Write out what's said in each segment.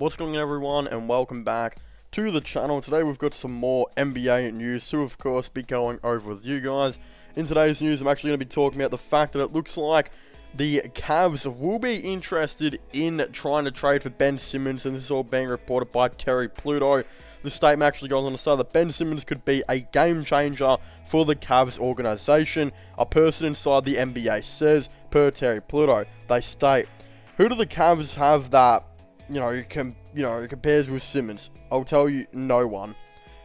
What's going on, everyone, and welcome back to the channel. Today we've got some more NBA news to, of course, be going over with you guys. In today's news, I'm actually going to be talking about the fact that it looks like the Cavs will be interested in trying to trade for Ben Simmons, and this is all being reported by Terry Pluto. The statement actually goes on to say that Ben Simmons could be a game changer for the Cavs organization. A person inside the NBA says, per Terry Pluto, they state, who do the Cavs have that compares with Simmons? I'll tell you, no one.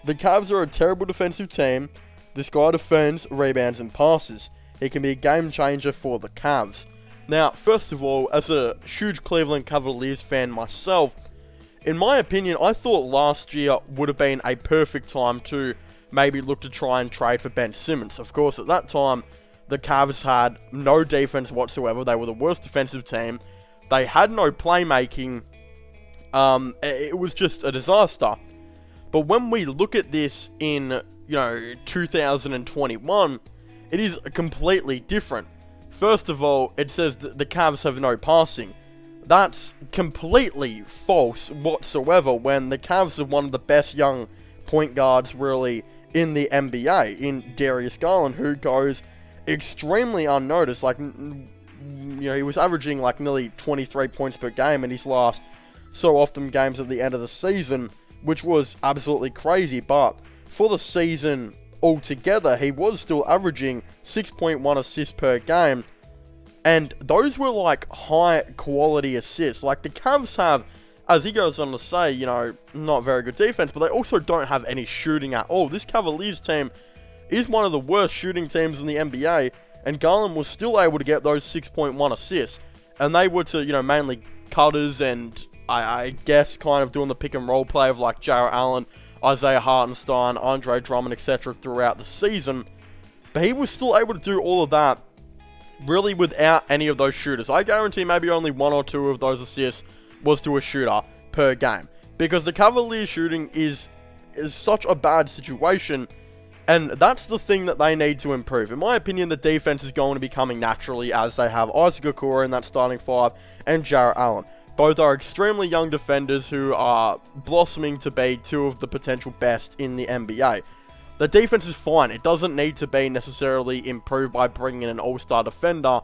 The Cavs are a terrible defensive team. This guy defends, rebounds, and passes. He can be a game changer for the Cavs. Now, first of all, as a huge Cleveland Cavaliers fan myself, in my opinion, I thought last year would have been a perfect time to maybe look to try and trade for Ben Simmons. Of course, at that time, the Cavs had no defense whatsoever. They were the worst defensive team. They had no playmaking. It was just a disaster. But when we look at this in, 2021, it is completely different. First of all, it says that the Cavs have no passing. That's completely false whatsoever when the Cavs are one of the best young point guards really in the NBA, in Darius Garland, who goes extremely unnoticed. He was averaging like nearly 23 points per game in his last so often games at the end of the season, which was absolutely crazy. But for the season altogether, he was still averaging 6.1 assists per game, and those were like high quality assists. Like the Cavs have, as he goes on to say, not very good defense, but they also don't have any shooting at all. This Cavaliers team is one of the worst shooting teams in the NBA, and Garland was still able to get those 6.1 assists, and they were to, mainly cutters and I guess kind of doing the pick and roll play of like Jarrett Allen, Isaiah Hartenstein, Andre Drummond, etc. throughout the season. But he was still able to do all of that really without any of those shooters. I guarantee maybe only one or two of those assists was to a shooter per game, because the Cavaliers shooting is such a bad situation, and that's the thing that they need to improve. In my opinion, the defense is going to be coming naturally as they have Isaac Okoro in that starting five and Jarrett Allen. Both are extremely young defenders who are blossoming to be two of the potential best in the NBA. The defense is fine. It doesn't need to be necessarily improved by bringing in an all-star defender,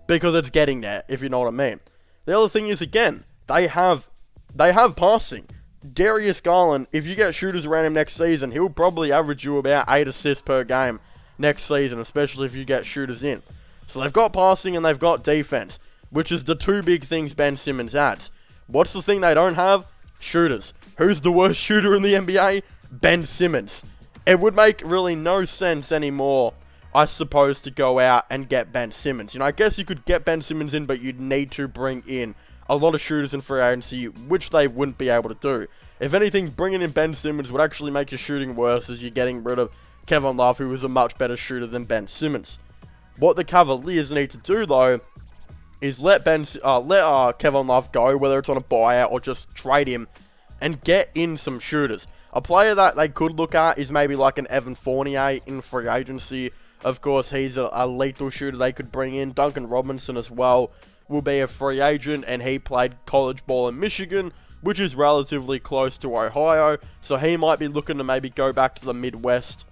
because it's getting there, if you know what I mean. The other thing is, again, they have passing. Darius Garland, if you get shooters around him next season, he'll probably average you about 8 assists per game next season, especially if you get shooters in. So they've got passing and they've got defense, which is the two big things Ben Simmons adds. What's the thing they don't have? Shooters. Who's the worst shooter in the NBA? Ben Simmons. It would make really no sense anymore, I suppose, to go out and get Ben Simmons. I guess you could get Ben Simmons in, but you'd need to bring in a lot of shooters in free agency, which they wouldn't be able to do. If anything, bringing in Ben Simmons would actually make your shooting worse, as you're getting rid of Kevin Love, who is a much better shooter than Ben Simmons. What the Cavaliers need to do, though, is let Kevin Love go, whether it's on a buyout or just trade him, and get in some shooters. A player that they could look at is maybe like an Evan Fournier in free agency. Of course, he's a lethal shooter they could bring in. Duncan Robinson as well will be a free agent, and he played college ball in Michigan, which is relatively close to Ohio, so he might be looking to maybe go back to the Midwest,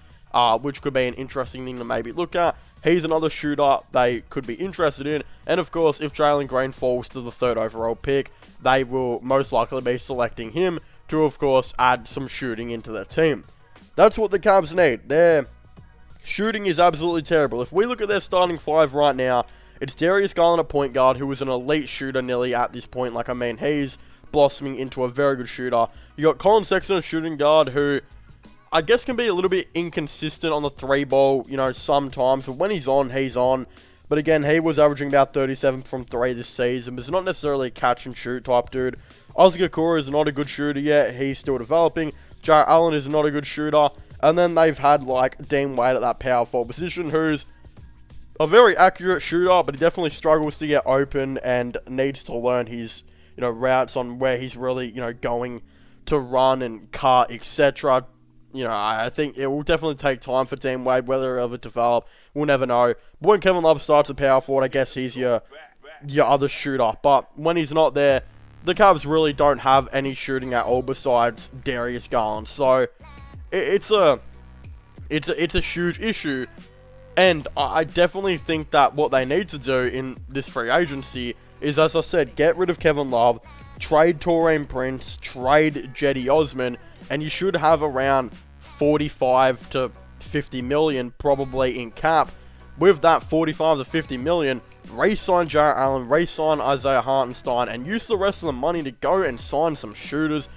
which could be an interesting thing to maybe look at. He's another shooter they could be interested in. And of course, if Jalen Green falls to the 3rd overall pick, they will most likely be selecting him to, of course, add some shooting into their team. That's what the Cavs need. Their shooting is absolutely terrible. If we look at their starting five right now, it's Darius Garland, a point guard, who is an elite shooter nearly at this point. He's blossoming into a very good shooter. You got Colin Sexton, a shooting guard, who I guess can be a little bit inconsistent on the 3-ball, sometimes. But when he's on, he's on. But again, he was averaging about 37 from 3 this season. But he's not necessarily a catch-and-shoot type dude. Isaac Okoro is not a good shooter yet. He's still developing. Jarrett Allen is not a good shooter. And then they've had, Dean Wade at that power forward position, who's a very accurate shooter, but he definitely struggles to get open and needs to learn his, routes on where he's really, going to run and cut, etc. I think it will definitely take time for Dean Wade, whether it'll ever develop, we'll never know. But when Kevin Love starts at power forward, I guess he's your other shooter. But when he's not there, the Cavs really don't have any shooting at all besides Darius Garland. So it's a huge issue. And I definitely think that what they need to do in this free agency is, as I said, get rid of Kevin Love, trade Taurean Prince, trade Jetty Osman, and you should have around 45 to 50 million probably in cap. With that 45 to 50 million, re-sign Jarrett Allen, re-sign Isaiah Hartenstein, and use the rest of the money to go and sign some shooters,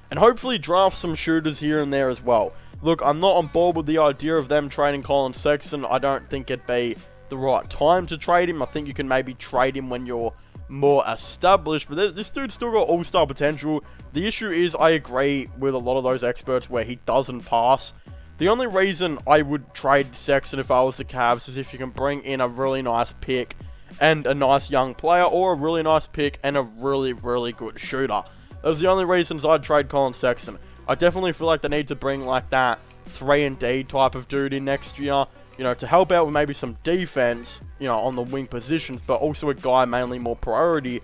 and hopefully draft some shooters here and there as well. Look, I'm not on board with the idea of them trading Colin Sexton. I don't think it'd be the right time to trade him. I think you can maybe trade him when you're more established, but this dude's still got all-star potential. The issue is, I agree with a lot of those experts where he doesn't pass. The only reason I would trade Sexton if I was the Cavs is if you can bring in a really nice pick and a nice young player, or a really nice pick and a really, really good shooter. Those are the only reasons I'd trade Colin Sexton. I definitely feel like they need to bring like that 3-and-D type of dude in next year, you know, to help out with maybe some defense, you know, on the wing positions, but also a guy mainly more priority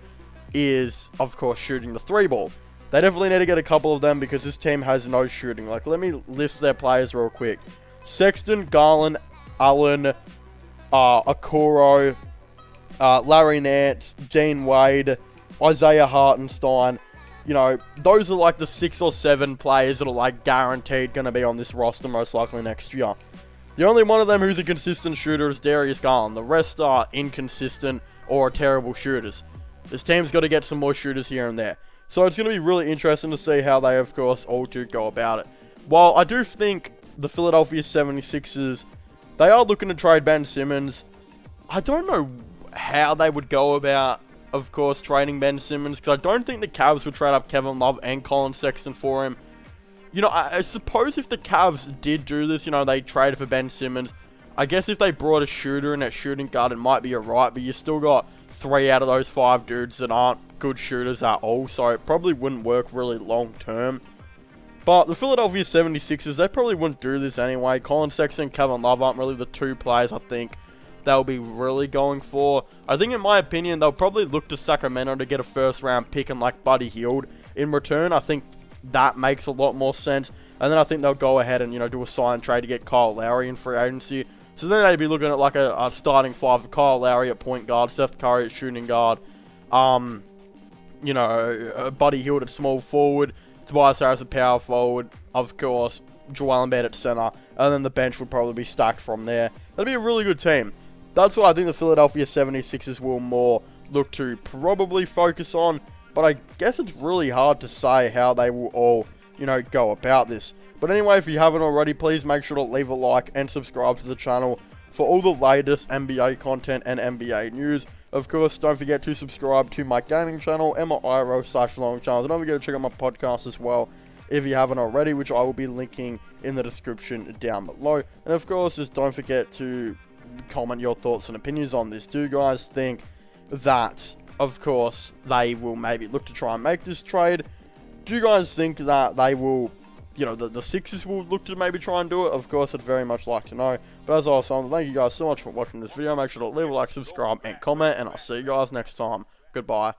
is, of course, shooting the 3-ball. They definitely need to get a couple of them because this team has no shooting. Like, let me list their players real quick. Sexton, Garland, Allen, Okoro, Larry Nance, Dean Wade, Isaiah Hartenstein. You know, those are like the 6 or 7 players that are like guaranteed going to be on this roster most likely next year. The only one of them who's a consistent shooter is Darius Garland. The rest are inconsistent or terrible shooters. This team's got to get some more shooters here and there. So it's going to be really interesting to see how they, of course, all do go about it. While I do think the Philadelphia 76ers, they are looking to trade Ben Simmons. I don't know how they would go about, of course, trading Ben Simmons, because I don't think the Cavs would trade up Kevin Love and Colin Sexton for him. You know, I suppose if the Cavs did do this, you know, they traded for Ben Simmons, I guess if they brought a shooter in at shooting guard, it might be alright, but you still got 3 out of those 5 dudes that aren't good shooters at all, so it probably wouldn't work really long term. But the Philadelphia 76ers, they probably wouldn't do this anyway. Colin Sexton and Kevin Love aren't really the 2 players I think they'll be really going for. I think, in my opinion, they'll probably look to Sacramento to get a first round pick and like Buddy Hield in return. I think that makes a lot more sense. And then I think they'll go ahead and, you know, do a sign trade to get Kyle Lowry in free agency. So then they'd be looking at like a starting 5 of Kyle Lowry at point guard, Seth Curry at shooting guard, you know, Buddy Hield at small forward, Tobias Harris at power forward, of course, Joel Embiid at center, and then the bench would probably be stacked from there. That'd be a really good team. That's what I think the Philadelphia 76ers will more look to probably focus on, but I guess it's really hard to say how they will all, you know, go about this. But anyway, if you haven't already, please make sure to leave a like and subscribe to the channel for all the latest NBA content and NBA news. Of course, don't forget to subscribe to my gaming channel and my IRL/long channels. And don't forget to check out my podcast as well if you haven't already, which I will be linking in the description down below. And of course, just don't forget to comment your thoughts and opinions on this. Do you guys think that, of course, they will maybe look to try and make this trade? Do you guys think that they will, you know, the Sixers will look to maybe try and do it? Of course, I'd very much like to know. But as I was saying, thank you guys so much for watching this video. Make sure to leave a like, subscribe, and comment, and I'll see you guys next time. Goodbye.